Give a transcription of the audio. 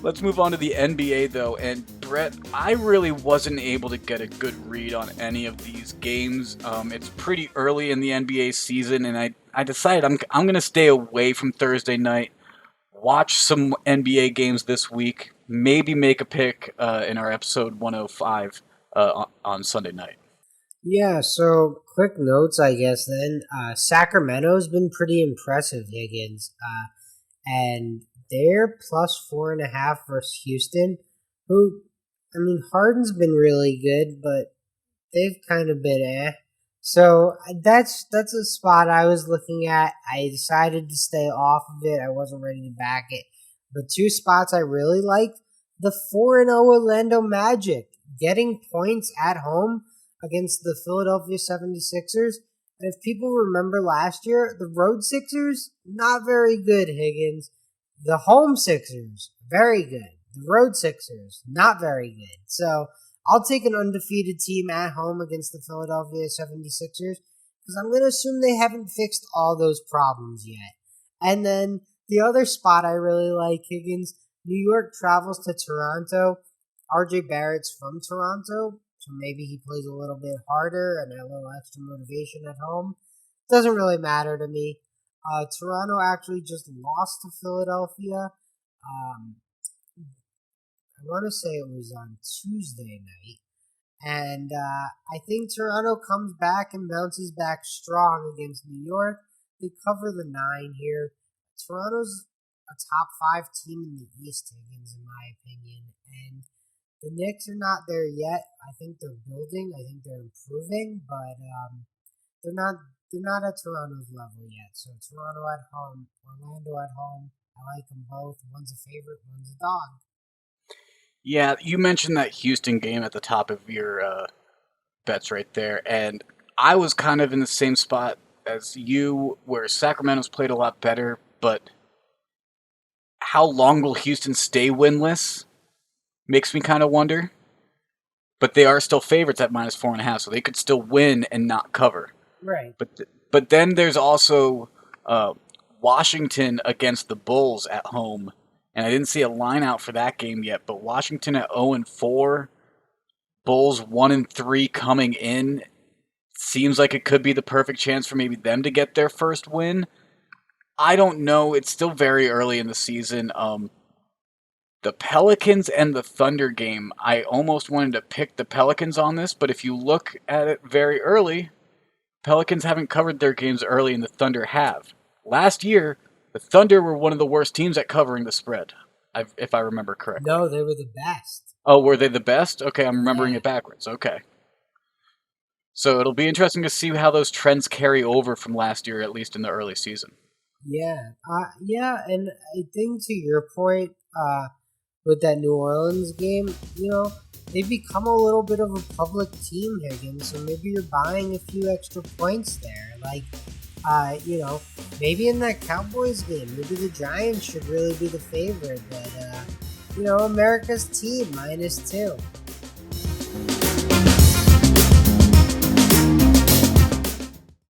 Let's move on to the NBA though. And Brett, I really wasn't able to get a good read on any of these games. It's pretty early in the NBA season, and I decided I'm gonna stay away from Thursday night. Watch some NBA games this week. Maybe make a pick in our episode 105 on Sunday night. Yeah, so quick notes, I guess then. Sacramento's been pretty impressive, Higgins. And they're plus 4.5 versus Houston, who, I mean, Harden's been really good, but they've kind of been So that's a spot I was looking at. I decided to stay off of it. I wasn't ready to back it. But two spots I really liked: the 4-0 Orlando Magic getting points at home against the Philadelphia 76ers. And if people remember last year, the road Sixers, not very good, Higgins. The home Sixers, very good. The road Sixers, not very good. So I'll take an undefeated team at home against the Philadelphia 76ers because I'm going to assume they haven't fixed all those problems yet. And then the other spot I really like, Higgins, New York travels to Toronto. RJ Barrett's from Toronto, so maybe he plays a little bit harder and a little extra motivation at home. Doesn't really matter to me. Toronto actually just lost to Philadelphia. Um, I want to say it was on Tuesday night. And I think Toronto comes back and bounces back strong against New York. They cover the 9 here. Toronto's a top 5 team in the East, Higgins, in my opinion. And the Knicks are not there yet. I think they're building. I think they're improving, but they're not at Toronto's level yet. So Toronto at home, Orlando at home. I like them both. One's a favorite, one's a dog. Yeah, you mentioned that Houston game at the top of your bets right there, and I was kind of in the same spot as you, where Sacramento's played a lot better, but how long will Houston stay winless? Makes me kind of wonder. But they are still favorites at minus 4.5, so they could still win and not cover. Right. But then there's also Washington against the Bulls at home, and I didn't see a line out for that game yet. But Washington at 0-4, Bulls 1-3 coming in, seems like it could be the perfect chance for maybe them to get their first win. I don't know. It's still very early in the season. The Pelicans and the Thunder game, I almost wanted to pick the Pelicans on this, but if you look at it very early, Pelicans haven't covered their games early and the Thunder have. Last year, the Thunder were one of the worst teams at covering the spread, if I remember correctly. No, they were the best. Oh, were they the best? Okay, I'm remembering Yeah. it backwards. Okay. So it'll be interesting to see how those trends carry over from last year, at least in the early season. Yeah, and I think to your point, with that New Orleans game, they become a little bit of a public team, Higgins. So maybe you're buying a few extra points there. Like, maybe in that Cowboys game, maybe the Giants should really be the favorite. But, America's team -2.